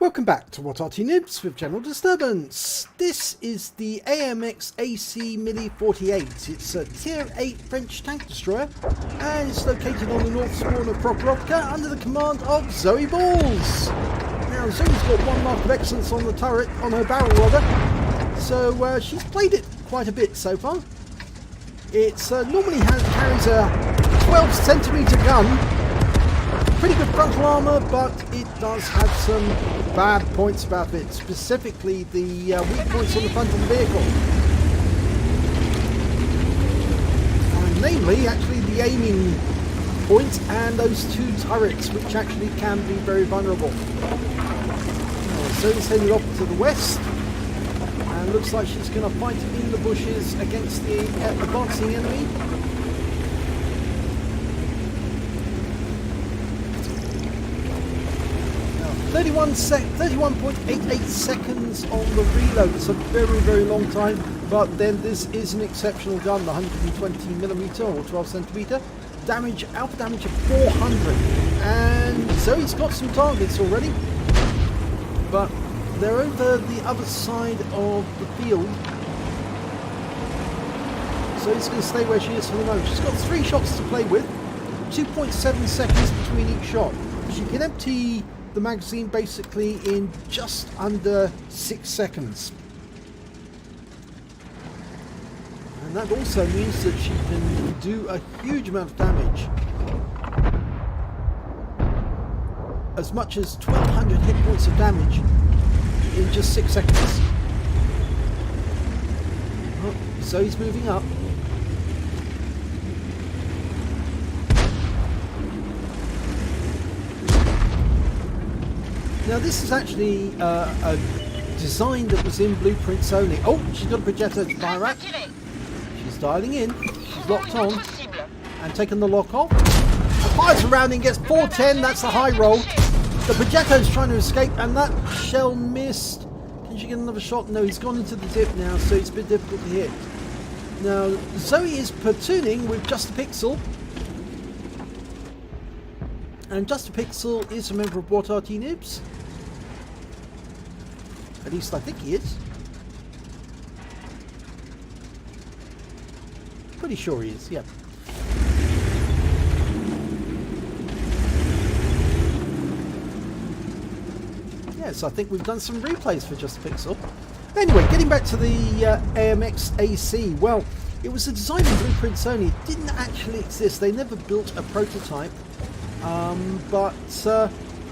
Welcome back to What Arty Noobs with General Disturbance. This is the AMX AC Mili 48. It's a Tier 8 French tank destroyer and it's located on the north spawn of Prokhorovka under the command of zoeballz. Now Zoe's got one mark of excellence on the turret, on her barrel rather, so she's played it quite a bit so far. It's normally carries a 12cm gun. Pretty good frontal armour, but it does have some bad points about it, specifically the weak points on the front of the vehicle. And namely, actually the aiming point and those two turrets, which actually can be very vulnerable. So it's headed off to the west, and looks like she's going to fight in the bushes against the advancing enemy. 31.88 seconds on the reload. It's a very, very long time, but then this is an exceptional gun, the 120mm or 12cm. Damage, alpha damage of 400. And Zoe's got some targets already, but they're over the other side of the field. So he's going to stay where she is for the moment. She's got 3 shots to play with, 2.7 seconds between each shot. She can empty the magazine basically in just under 6 seconds. And that also means that she can do a huge amount of damage. As much as 1200 hit points of damage in just 6 seconds. Oh, Zoe's moving up. Now this is actually a design that was in blueprints only. Oh, she's got a projector to fire at. She's dialing in. She's locked on and taken the lock off. The fires around and gets 410. That's a high roll. The projector is trying to escape and that shell missed. Can she get another shot? No, he's gone into the dip now, so it's a bit difficult to hit. Now Zoe is platooning with Just a Pixel. And Just a Pixel is a member of What Arty Noobs. At least I think he is. Pretty sure he is, yeah. Yes, I think we've done some replays for Just a Pixel. Anyway, getting back to the AMX AC. Well, it was a design in blueprints only. It didn't actually exist. They never built a prototype. But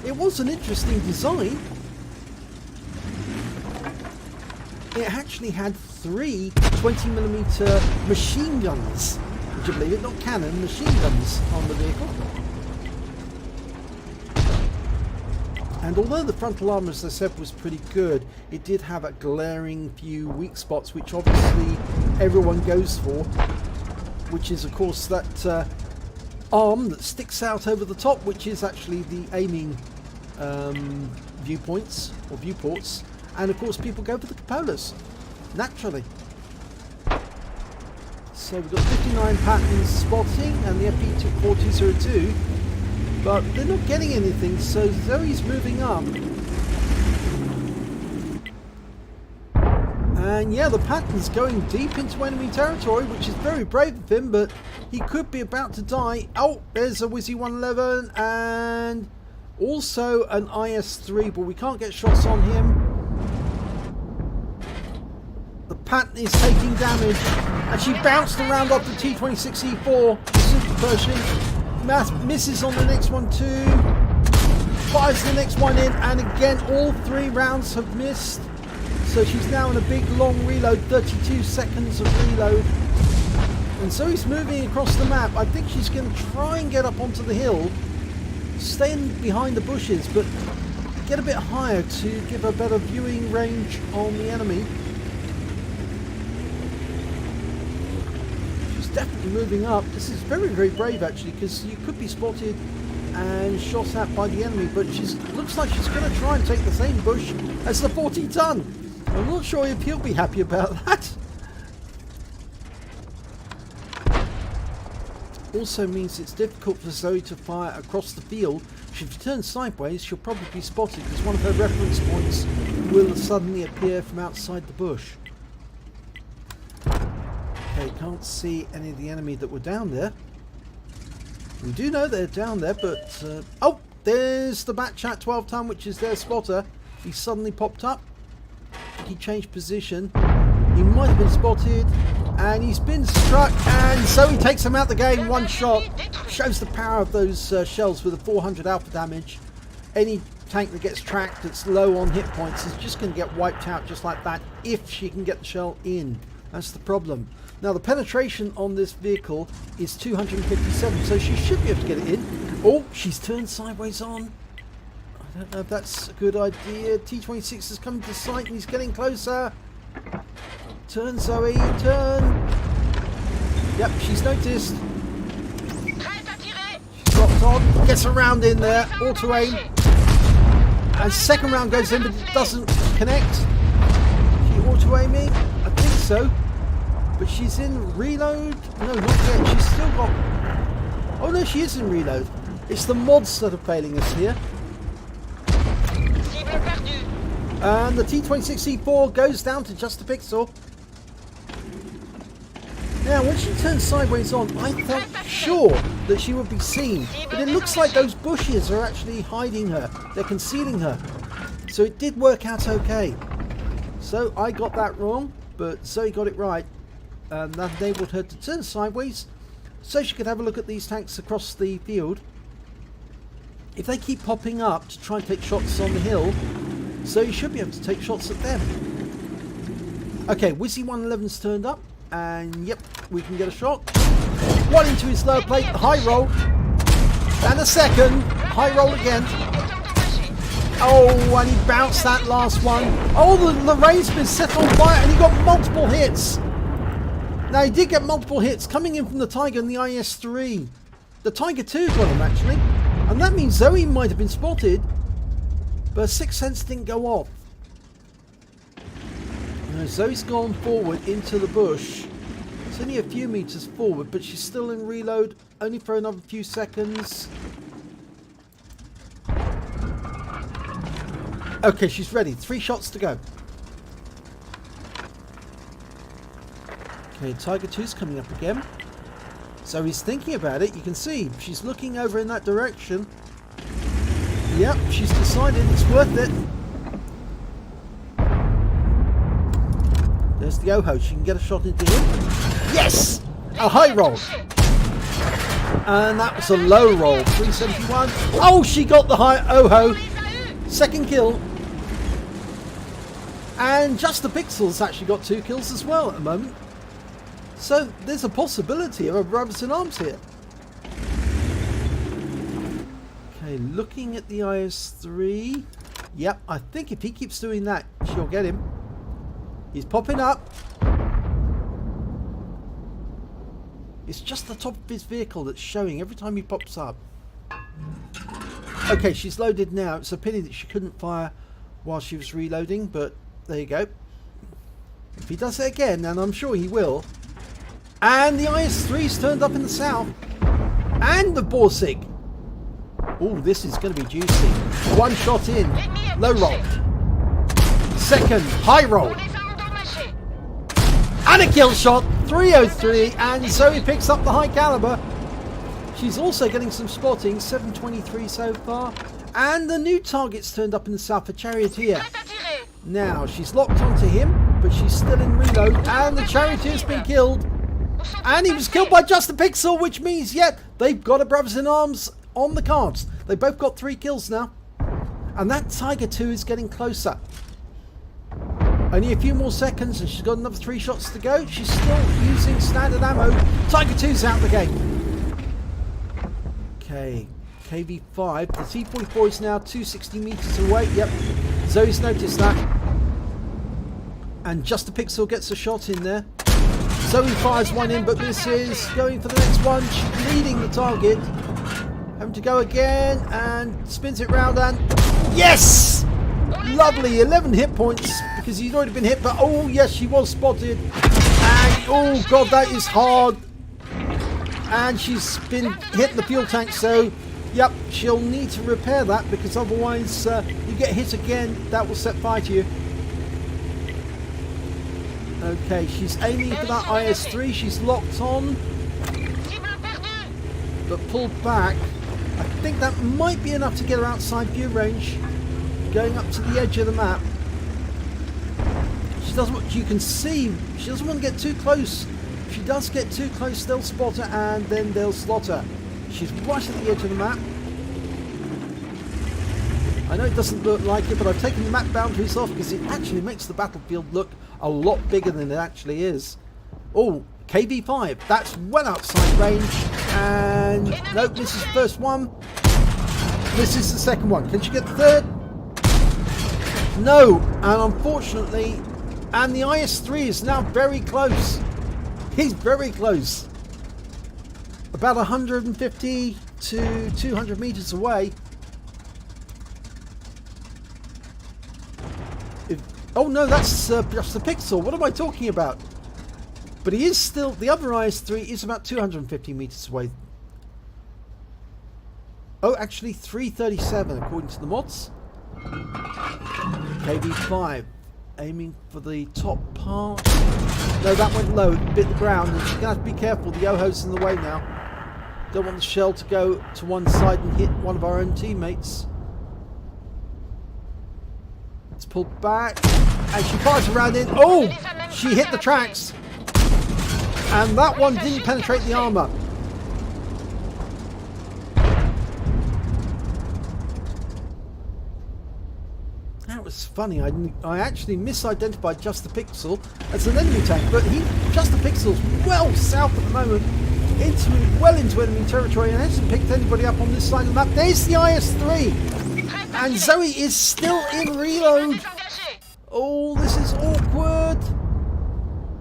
it was an interesting design. It actually had 3 20mm machine guns. Would you believe it? Not cannon, machine guns on the vehicle. And although the frontal armour, as I said, was pretty good, it did have a glaring few weak spots, which obviously everyone goes for. Which is, of course, that arm that sticks out over the top, which is actually the aiming viewpoints or viewports, and of course people go for the cupolas naturally. So we've got 59 patterns spotting and the FP4002, but they're not getting anything, so Zoe's moving up. And yeah, the pattern's going deep into enemy territory, which is very brave of him, but he could be about to die. Oh, there's a Wizzy 111 and also an IS-3, but we can't get shots on him. The pattern is taking damage, and she bounced around off the T26E4, the Super Pershing. Misses on the next one too. Fires the next one in, and again, all 3 rounds have missed. So she's now in a big long reload, 32 seconds of reload. And so he's moving across the map. I think she's going to try and get up onto the hill, stay behind the bushes, but get a bit higher to give a better viewing range on the enemy. She's definitely moving up. This is very, very brave actually, because you could be spotted and shot at by the enemy, but looks like she's going to try and take the same bush as the 40-ton. I'm not sure if he'll be happy about that. Also means it's difficult for Zoe to fire across the field If she turns sideways, she'll probably be spotted because one of her reference points will suddenly appear from outside the bush. Okay, can't see any of the enemy that were down there. We do know they're down there, but... oh, there's the Batchat 12 ton, which is their spotter. He suddenly popped up. He changed position. He might have been spotted. And he's been struck. And so he takes him out the game. One shot. Shows the power of those shells with a 400 alpha damage. Any tank that gets tracked that's low on hit points is just going to get wiped out just like that if she can get the shell in. That's the problem. Now the penetration on this vehicle is 257, so she should be able to get it in. Oh, she's turned sideways on. I don't know if that's a good idea. T-26 is coming to sight and he's getting closer. Turn, Zoe, turn. Yep, she's noticed. She's locked on, gets a round in there, auto aim. And second round goes in but it doesn't connect. She auto aiming? I think so. But she's in reload? No, not yet. She's still got... oh no, she is in reload. It's the mods that are failing us here. And the T26C4 goes down to just a pixel. Now, when she turns sideways on, I thought sure that she would be seen. But it looks like those bushes are actually hiding her. They're concealing her. So it did work out okay. So I got that wrong, but Zoe got it right. And that enabled her to turn sideways so she could have a look at these tanks across the field. If they keep popping up to try and take shots on the hill, so you should be able to take shots at them. Okay, Wizzy 111's turned up, and yep, we can get a shot. One into his lower plate, high roll, and a second, high roll again. Oh, and he bounced that last one. Oh, the Ray's been set on fire, and he got multiple hits. Now, he did get multiple hits coming in from the Tiger and the IS-3. The Tiger 2 got him, actually. And that means Zoe might have been spotted, but her sixth sense didn't go off. Now, Zoe's gone forward into the bush. It's only a few meters forward, but she's still in reload, only for another few seconds. Okay, she's ready. 3 shots to go. Okay, Tiger 2's coming up again. So he's thinking about it. You can see she's looking over in that direction. Yep, she's decided it's worth it. There's the Oho. She can get a shot into him. Yes! A high roll. And that was a low roll. 371. Oh, she got the high Oho. Second kill. And Just the Pixels actually got 2 kills as well at the moment. So there's a possibility of a brothers in arms here. Okay, looking at the IS-3. Yep, I think if he keeps doing that, she'll get him. He's popping up. It's just the top of his vehicle that's showing every time he pops up. Okay, she's loaded now. It's a pity that she couldn't fire while she was reloading, but there you go. If he does it again, and I'm sure he will. And the IS-3's turned up in the south. And the Borsig. Oh, this is going to be juicy. 1 shot in. Low roll. Second, high roll. And a kill shot. 303. And Zoe picks up the high caliber. She's also getting some spotting. 723 so far. And the new target's turned up in the south for Charioteer. Now, she's locked onto him, but she's still in reload. And the Charioteer's been killed. And he was killed by Just a Pixel, which means, yeah, they've got a brothers in arms on the cards. They both got 3 kills now. And that Tiger 2 is getting closer. Only a few more seconds and she's got another 3 shots to go. She's still using standard ammo. Tiger 2's out of the game. Okay, KV5. The T-44 is now 260 meters away. Yep, Zoe's noticed that. And Just a Pixel gets a shot in there. Zoe fires one in but misses. Going for the next one. She's leading the target. Having to go again and spins it round and yes! Lovely. 11 hit points because he's already been hit. But oh yes, she was spotted. And oh god, that is hard. And she's been hit in the fuel tank. So Yep, she'll need to repair that because otherwise you get hit again, that will set fire to you. Okay, she's aiming for that IS-3, she's locked on, but pulled back. I think that might be enough to get her outside view range, going up to the edge of the map. She doesn't want, you can see, she doesn't want to get too close. If she does get too close, they'll spot her and then they'll slot her. She's right at the edge of the map. I know it doesn't look like it, but I've taken the map boundaries off because it actually makes the battlefield look a lot bigger than it actually is. Oh, KV5, that's well outside range. And nope, this is the first one. This is the second one. Can she get the third? No, and unfortunately, and the IS-3 is now very close. He's very close. About 150 to 200 meters away. Oh no, that's just a pixel. What am I talking about? But he is still, the other IS-3 is about 250 meters away. Oh, actually 337 according to the mods. KV5 aiming for the top part. No, that went low, it bit the ground, and she's going to have to be careful. The Yoho's in the way now. Don't want the shell to go to one side and hit one of our own teammates. It's pulled back, and she fires around in. Oh, she hit the tracks, and that one didn't penetrate the armor. That was funny. I actually misidentified Just the Pixel as an enemy tank, but Just the Pixel's well south at the moment, well into enemy territory, and hasn't picked anybody up on this side of the map. There's the IS-3, and Zoe is still in reload. Oh, this is awkward.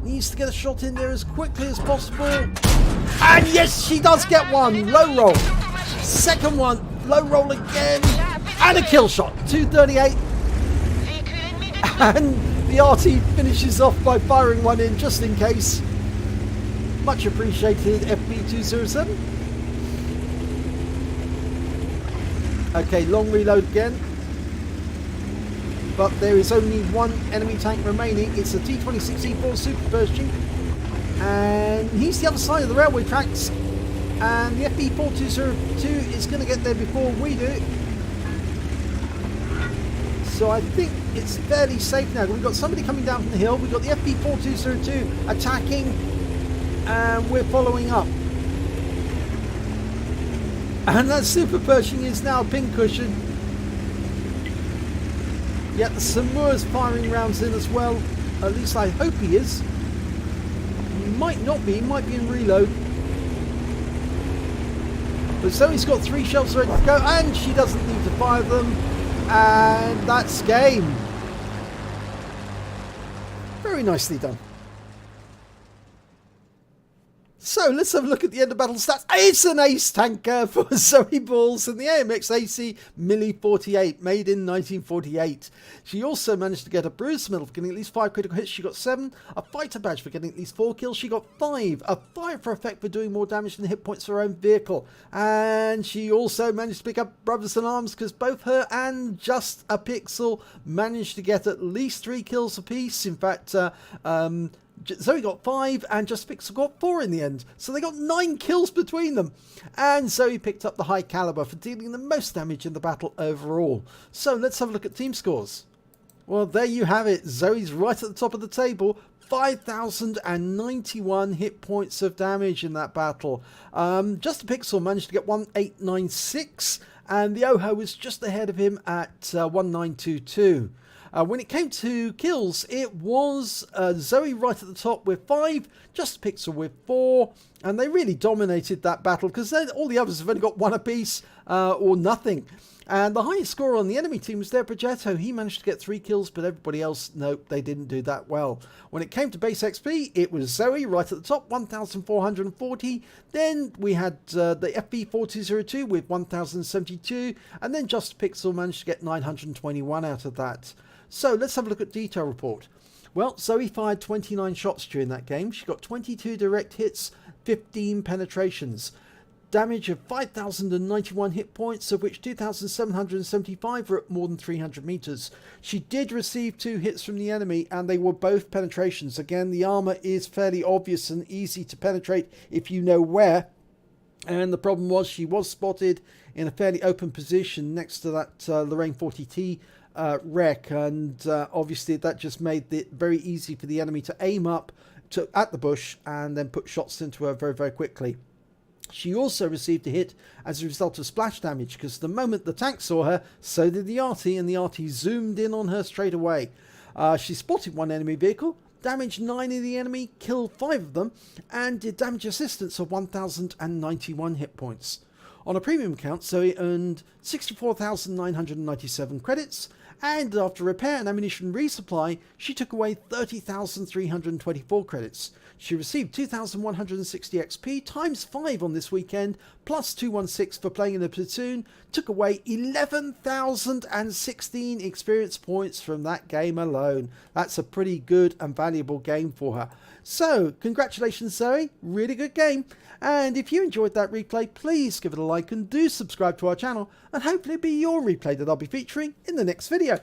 Needs to get a shot in there as quickly as possible. And yes, she does get one. Low roll. Second one. Low roll again. And a kill shot. 238. And the Arty finishes off by firing one in just in case. Much appreciated, FB207. Okay, long reload again. But there is only one enemy tank remaining. It's a T-26E4 Super Pershing. And he's the other side of the railway tracks. And the FB4202 is going to get there before we do. So I think it's fairly safe now. We've got somebody coming down from the hill. We've got the FB4202 attacking. And we're following up. And that Super Pershing is now a pincushion. Yet the Samura's firing rounds in as well. At least I hope he is. He might not be. He might be in reload. But Zoe's got 3 shells ready to go. And she doesn't need to fire them. And that's game. Very nicely done. So let's have a look at the end of battle stats. It's an ace tanker for zoeballz and the AMX AC Milli 48, made in 1948. She also managed to get a bruise medal for getting at least 5 critical hits. She got 7. A fighter badge for getting at least 4 kills. She got 5. A fire for effect for doing more damage than the hit points of her own vehicle. And she also managed to pick up Brothers in Arms because both her and Just a Pixel managed to get at least 3 kills apiece. In fact, Zoe got 5 and Just Pixel got 4 in the end. So they got 9 kills between them. And Zoe picked up the high caliber for dealing the most damage in the battle overall. So let's have a look at team scores. Well, there you have it. Zoe's right at the top of the table. 5,091 hit points of damage in that battle. Just a Pixel managed to get 1896. And the Oho was just ahead of him at 1922. When it came to kills, it was Zoe right at the top with 5, Just a Pixel with 4, and they really dominated that battle because all the others have only got 1 apiece or nothing. And the highest scorer on the enemy team was their Progetto. He managed to get 3 kills, but everybody else, nope, they didn't do that well. When it came to base XP, it was Zoe right at the top, 1,440. Then we had the FB4202 with 1,072, and then Just a Pixel managed to get 921 out of that. So let's have a look at detail report. Well, Zoe fired 29 shots during that game. She got 22 direct hits, 15 penetrations. damage of 5,091 hit points, of which 2,775 were at more than 300 meters. She did receive 2 hits from the enemy, and they were both penetrations. Again, the armor is fairly obvious and easy to penetrate if you know where. And the problem was she was spotted in a fairly open position next to that Lorraine 40T wreck, and obviously that just made it very easy for the enemy to aim up at the bush and then put shots into her very, very quickly. She also received a hit as a result of splash damage, because the moment the tank saw her, so did the Arty, and the Arty zoomed in on her straight away. She spotted 1 enemy vehicle, damaged 9 of the enemy, killed 5 of them, and did damage assistance of 1,091 hit points. On a premium account, Zoe earned 64,997 credits, and after repair and ammunition resupply, she took away 30,324 credits. She received 2,160 XP times 5 on this weekend, plus 216 for playing in the platoon, took away 11,016 experience points from that game alone. That's a pretty good and valuable game for her. So, congratulations Zoe, really good game. And if you enjoyed that replay, please give it a like and do subscribe to our channel, and hopefully it'll be your replay that I'll be featuring in the next video.